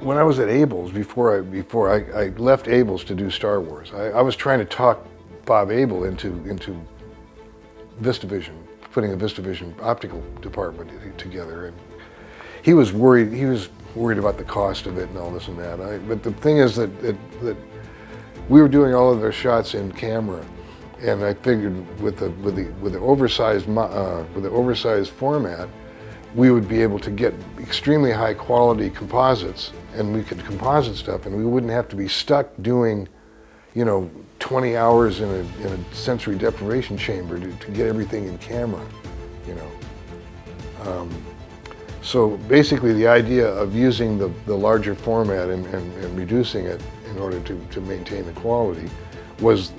when I was at Abel's, before I left Abel's to do Star Wars, I was trying to talk Bob Abel into Vista Vision, putting a Vista Vision optical department together, and he was worried. He was worried about the cost of it and all this and that. But the thing is that we were doing all of their shots in camera, and I figured with the oversized format, we would be able to get extremely high quality composites, and we could composite stuff, and we wouldn't have to be stuck doing, 20 hours in a sensory deprivation chamber to get everything in camera, So basically the idea of using the larger format and reducing it in order to maintain the quality was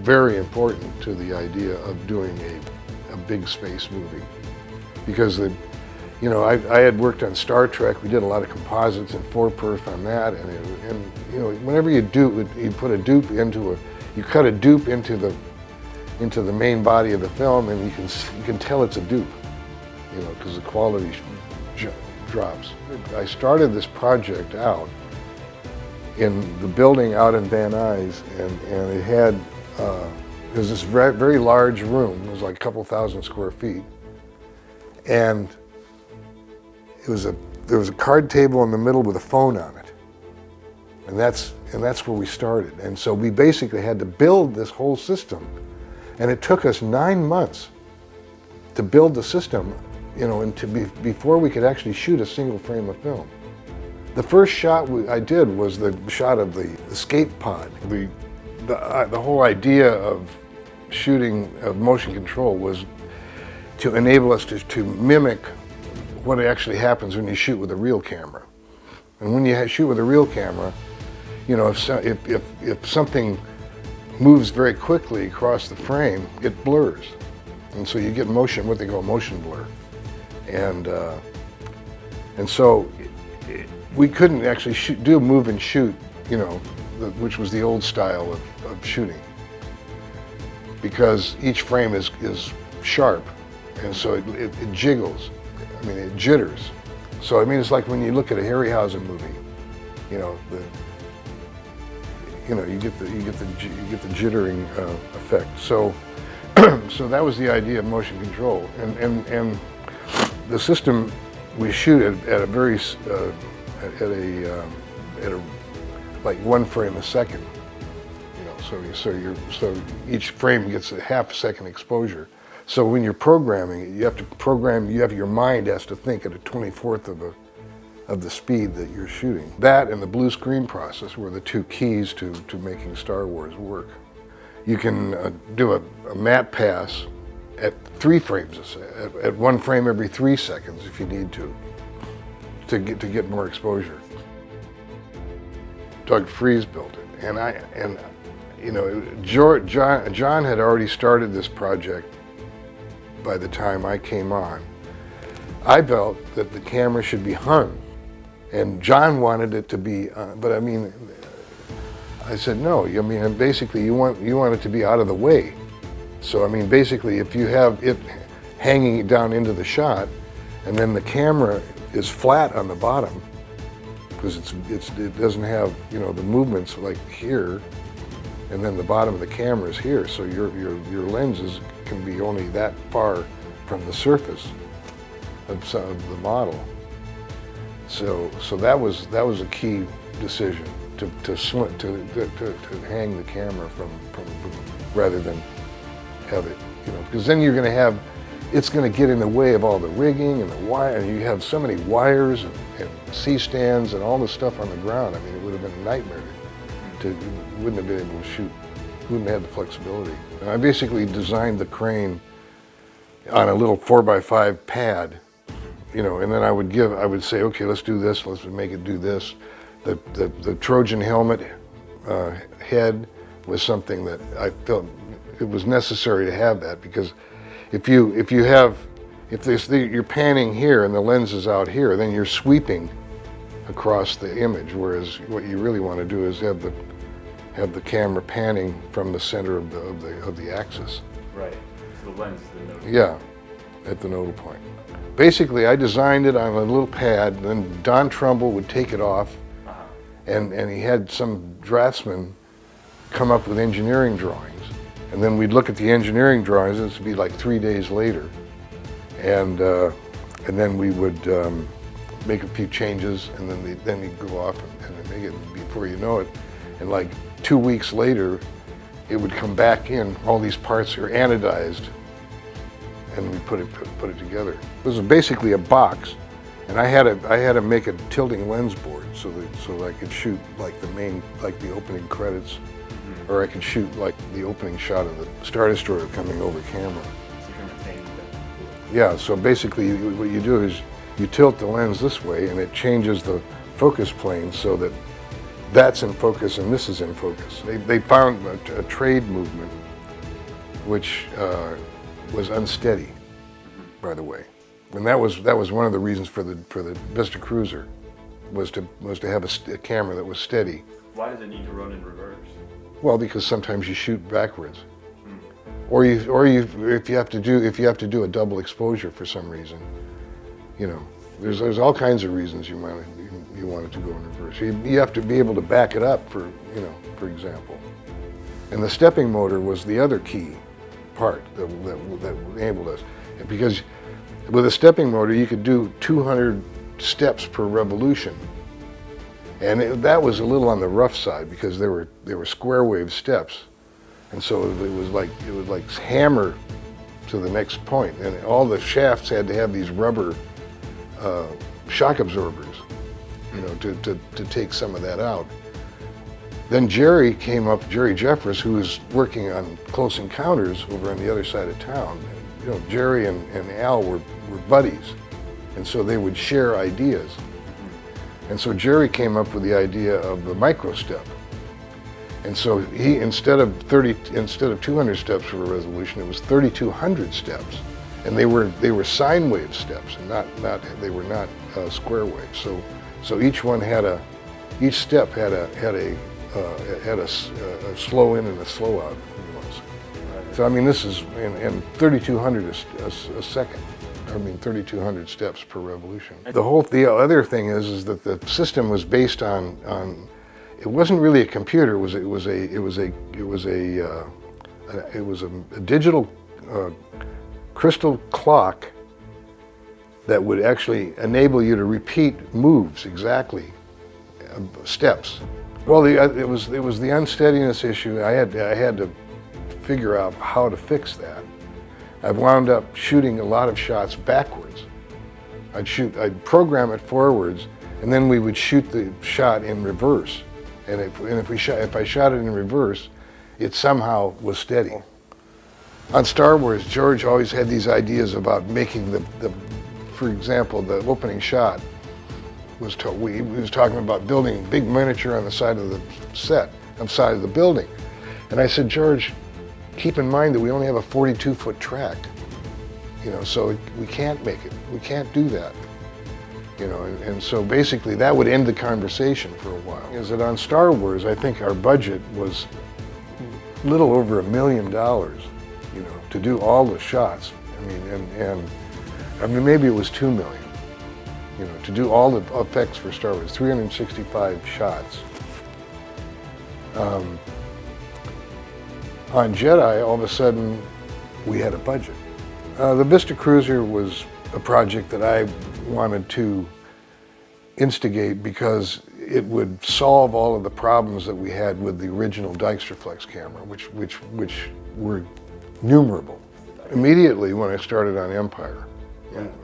very important to the idea of doing a big space movie. Because I had worked on Star Trek. We did a lot of composites and 4-perf on that, and whenever you put a dupe you cut a dupe into the main body of the film, and you can tell it's a dupe, because the quality drops. I started this project out in the building out in Van Nuys, and it was this very large room. It was like a couple thousand square feet. And there was a card table in the middle with a phone on it, and that's where we started. And so we basically had to build this whole system, and it took us 9 months to build the system, before we could actually shoot a single frame of film. The first shot I did was the shot of the escape pod. The whole idea of shooting motion control was to enable us to mimic what actually happens when you shoot with a real camera. And when you shoot with a real camera, if something moves very quickly across the frame, it blurs. And so you get motion, what they call motion blur. And so we couldn't actually do move and shoot, which was the old style of shooting, because each frame is sharp. And so it jiggles. It jitters. So it's like when you look at a Harryhausen movie, you get the jittering effect. So so that was the idea of motion control, and the system we shoot at a very like 1 frame a second. So each frame gets a half-second exposure. So when you're programming, you have your mind has to think at a 24th of the speed that you're shooting. That and the blue screen process were the two keys to making Star Wars work. You can do a matte pass at 3 frames, at 1 frame every 3 seconds if you need to get more exposure. Doug Freese built it, and John had already started this project by the time I came on. I felt that the camera should be hung, and John wanted it to be, but I said no. Basically you want it to be out of the way. So basically if you have it hanging down into the shot, and then the camera is flat on the bottom, because it doesn't have the movements like here, and then the bottom of the camera is here, so your lenses can be only that far from the surface of the model. So that was a key decision to hang the camera from the boom rather than have it, because then you're going to have, it's going to get in the way of all the rigging and the wire, and you have so many wires and C-stands and all the stuff on the ground. It would have been a nightmare wouldn't have been able to shoot, wouldn't have had the flexibility. And I basically designed the crane on a little 4x5 pad, and then I would say, okay, let's do this, let's make it do this. The Trojan helmet head was something that I felt it was necessary to have that, because if you're panning here and the lens is out here, then you're sweeping across the image, whereas what you really want to do is have the camera panning from the center of the axis. Right. So the lens is the nodal. Yeah, at the nodal point. basically I designed it on a little pad, and then Don Trumbull would take it off, and he had some draftsman come up with engineering drawings. And then we'd look at the engineering drawings, and this would be like 3 days later. And then we would make a few changes, and then he'd go off and make it before you know it. And like 2 weeks later, it would come back in. All these parts are anodized, and we put it together. It was basically a box, and I had to make a tilting lens board so I could shoot like the opening credits, or I could shoot like the opening shot of the Star Destroyer coming over camera. So you can retain that. Yeah. So basically, what you do is you tilt the lens this way, and it changes the focus plane so that that's in focus and this is in focus. They found a trade movement which was unsteady, by the way, and that was one of the reasons for the Vista Cruiser was to have a camera that was steady. Why does it need to run in reverse? Well, because sometimes you shoot backwards, or if you have to do a double exposure for some reason, you know, there's all kinds of reasons you want it to go in reverse. You have to be able to back it up, for example. And the stepping motor was the other key part that enabled us, because with a stepping motor you could do 200 steps per revolution, and that was a little on the rough side because they were square wave steps, and so it would like hammer to the next point, and all the shafts had to have these rubber shock absorbers, you know, to take some of that out. Then Jerry Jeffress, who was working on Close Encounters over on the other side of town. You know, Jerry and Al were buddies, and so they would share ideas. And so Jerry came up with the idea of the micro step. And so he, instead of 200 steps for a resolution, it was 3,200 steps, and they were sine wave steps, and they were not square waves. So each step had a slow in and a slow out. So I mean, this is and 3,200 a second. I mean, 3,200 steps per revolution. The other thing is that the system was based on it wasn't really a computer. It was a digital crystal clock that would actually enable you to repeat moves exactly, steps. Well, it was the unsteadiness issue. I had to figure out how to fix that. I've wound up shooting a lot of shots backwards. I'd program it forwards, and then we would shoot the shot in reverse. And if I shot it in reverse, it somehow was steady. On Star Wars, George always had these ideas about making for example, the opening shot was he was talking about building a big miniature on the side of the set, on the side of the building. And I said, George, keep in mind that we only have a 42-foot track, you know, so we can't make it. We can't do that, you know. And so basically that would end the conversation for a while. Is that on Star Wars, I think our budget was a little over $1 million, you know, to do all the shots. I mean, I mean, maybe it was 2 million, you know, to do all the effects for Star Wars, 365 shots. On Jedi, all of a sudden, we had a budget. The Vista Cruiser was a project that I wanted to instigate because it would solve all of the problems that we had with the original Dykstraflex camera, which were numerable. Immediately when I started on Empire,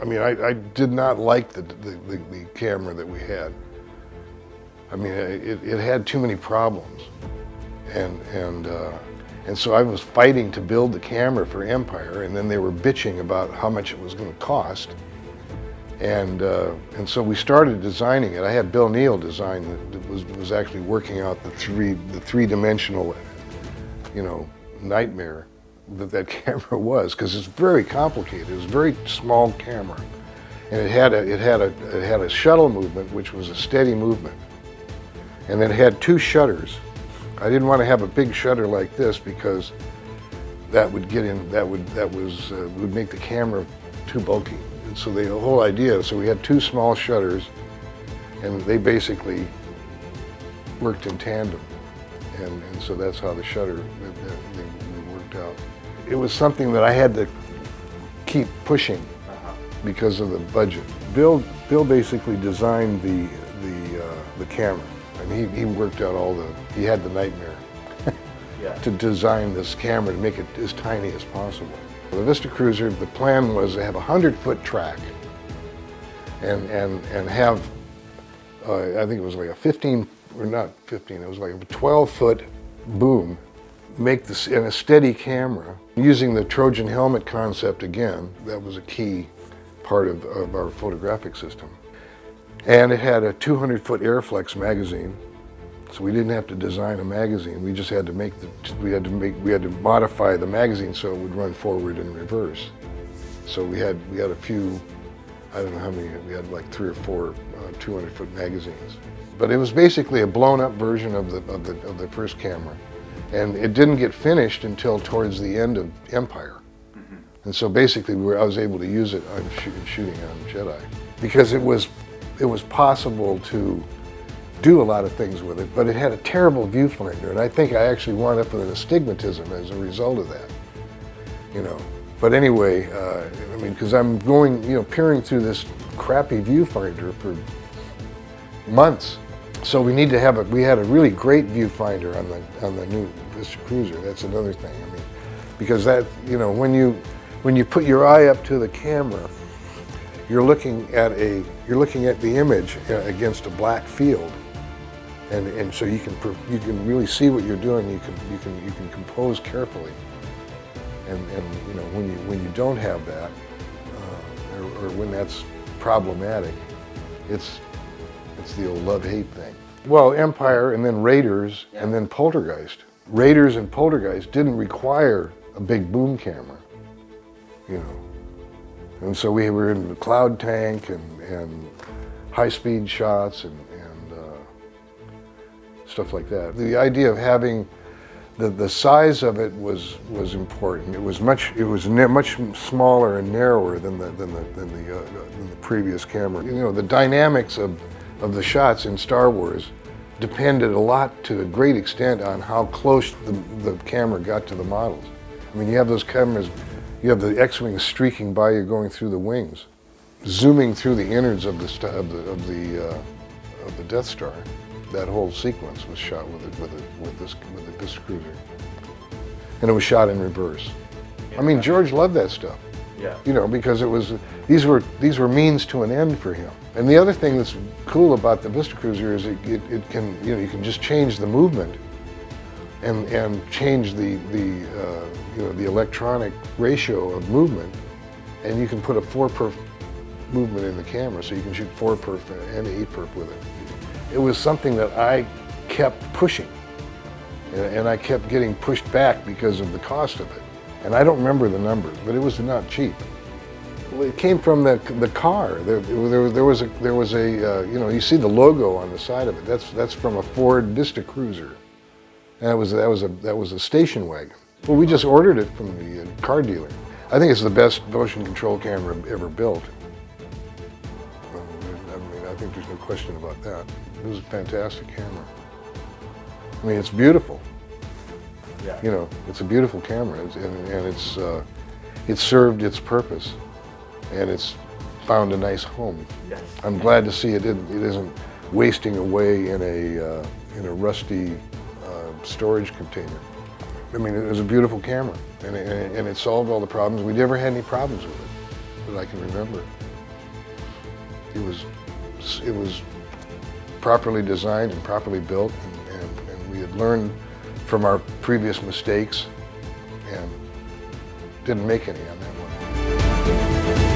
I mean, I did not like the camera that we had. I mean, it had too many problems, and so I was fighting to build the camera for Empire, and then they were bitching about how much it was going to cost, and so we started designing it. I had Bill Neal design that was actually working out the three-dimensional, you know, nightmare that camera was, because it's very complicated. It was a very small camera, and it had a shuttle movement, which was a steady movement, and then it had 2 shutters. I didn't want to have a big shutter like this because that would get in. Would make the camera too bulky. so the whole idea, so we had two small shutters, and they basically worked in tandem, and so that's how the shutter they worked out. It was something that I had to keep pushing because of the budget. Bill basically designed the camera, and he worked out he had the nightmare to design this camera to make it as tiny as possible. The Vista Cruiser, the plan was to have a 100-foot track and have, I think it was like a 15, or not 15, it was like a 12-foot boom, make this in a steady camera. Using the Trojan helmet concept again, that was a key part of our photographic system. And it had a 200-foot Airflex magazine, so we didn't have to design a magazine. We just had to we had to modify the magazine so it would run forward and reverse. So we had a few, I don't know how many, we had like 3 or 4 200-foot magazines. But it was basically a blown-up version of the first camera, and it didn't get finished until towards the end of Empire. And so basically, I was able to use it on shooting on Jedi, because it was possible to do a lot of things with it, but it had a terrible viewfinder, and I think I actually wound up with an astigmatism as a result of that, you know. But anyway, I mean, because I'm going, you know, peering through this crappy viewfinder for months. So we had a really great viewfinder on the new Vista Cruiser. That's another thing. I mean, because that, you know, when you put your eye up to the camera, you're looking at the image against a black field, and so you can really see what you're doing. You can compose carefully, and you know, when you don't have that, or when that's problematic, it's the old love-hate thing. Well, Empire, and then Raiders, and then Poltergeist. Raiders and Poltergeist didn't require a big boom camera, you know. And so we were in the cloud tank and high-speed shots and stuff like that. The idea of having the size of it was important. It was much smaller and narrower than the previous camera. You know, the dynamics of the shots in Star Wars depended a lot, to a great extent, on how close the camera got to the models. I mean, you have those cameras, you have the X-wings streaking by you, going through the wings, zooming through the innards of the Death Star. That whole sequence was shot with the Vista Cruiser, and it was shot in reverse. I mean, George loved that stuff. Yeah. You know, because these were means to an end for him. And the other thing that's cool about the Vista Cruiser is it can, you know, you can just change the movement and change the electronic ratio of movement, and you can put a 4-perf movement in the camera, so you can shoot 4-perf and 8-perf with it. It was something that I kept pushing, and I kept getting pushed back because of the cost of it. And I don't remember the numbers, but it was not cheap. It came from the car. There was a you know, you see the logo on the side of it. That's from a Ford Vista Cruiser, and that was a station wagon. Well, we just ordered it from the car dealer. I think it's the best motion control camera ever built. I mean, I think there's no question about that. It was a fantastic camera. I mean, it's beautiful. Yeah. You know, it's a beautiful camera, and it's served its purpose, and it's found a nice home. Yes. I'm glad to see it isn't wasting away in a rusty storage container. I mean, it was a beautiful camera, and it solved all the problems. We never had any problems with it that I can remember. It was properly designed and properly built, and we had learned from our previous mistakes and didn't make any on that one.